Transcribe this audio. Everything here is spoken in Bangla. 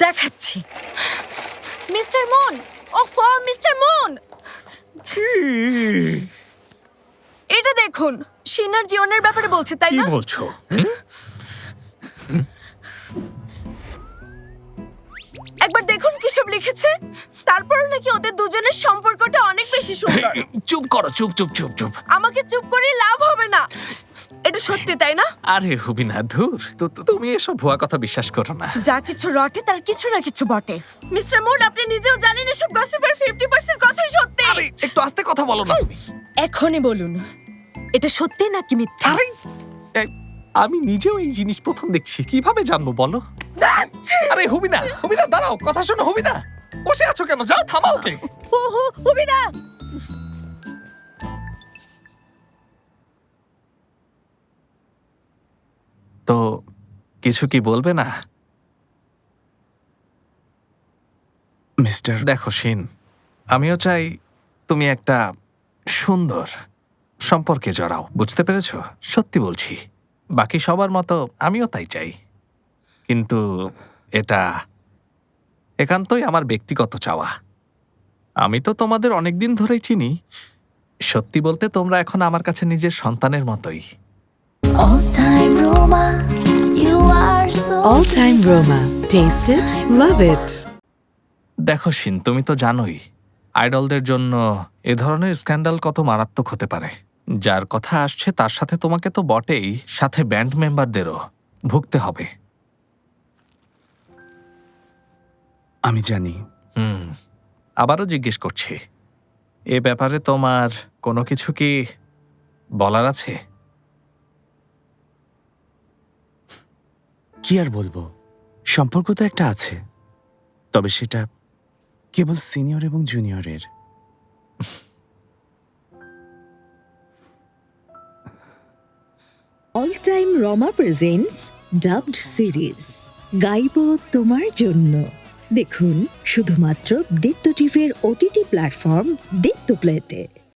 দেখাচ্ছি। মিস্টার মুন, মিস্টার মুন, এটা দেখুন। শিনার জীবনের ব্যাপারে বলছে, তাই কি না? বলছো? একবার দেখুন কি সব লিখেছে। তারপরও নাকি ওদের দুজনের সম্পর্কটা অনেক বেশি সুন্দর। চুপ করো, চুপ চুপ চুপ চুপ। আমাকে চুপ করে লাভ হবে না। এটা সত্যি, তাই না? আরে হুবিনা, ধুর, তুমি এসব ভুয়া কথা বিশ্বাস করো না। যা কিছু রটে তার কিছু না কিছু বটে। মিস্টার মুন, আপনি নিজেও জানেন এসব গসিপের 50% কথাই সত্যি। আরে একটু আস্তে কথা বলো না তুমি। এখনই বলুন, এটা সত্যি নাকি মিথ্যা? আরে আমি নিজেও এই জিনিস প্রথম দেখছি, কিভাবে জানবো বলো? আরে হুবিনা, হুবিনা দাঁড়াও, কথা শোনো। হুবিনা, বসে আছো কেন? যাও, থামাও ওকে। হুবিনা, তো কিছু কি বলবে না? মিস্টার দেখো শিন, আমিও চাই তুমি একটা সুন্দর সম্পর্কে জড়াও, বুঝতে পেরেছো? সত্যি বলছি, বাকি সবার মতো আমিও তাই চাই, কিন্তু এটা একান্তই আমার ব্যক্তিগত চাওয়া। আমি তো তোমাদের অনেকদিন ধরেই চিনি। সত্যি বলতে তোমরা এখন আমার কাছে নিজের সন্তানের মতোই। All Time Roma. Taste it, love it. দেখো শিন, তুমি তো জানোই আইডলদের জন্য এ ধরনের স্ক্যান্ডাল কত মারাত্মক হতে পারে। যার কথা আসছে তার সাথে তোমাকে তো বটেই, সাথে ব্যান্ড মেম্বারদেরও ভুগতে হবে। আমি জানি। আবারও জিজ্ঞেস করছি, এ ব্যাপারে তোমার কোনো কিছু কি বলার আছে? কি আর বলবো, সম্পর্ক তো একটা আছে, তবে সেটা কেবল সিনিয়র এবং জুনিয়রের। All Time Roma presents Dubbed Series. গাইব তোমার জন্য। দেখুন শুধুমাত্র দীপ্ত টিভির OTT প্ল্যাটফর্ম দীপ্ত প্লেতে।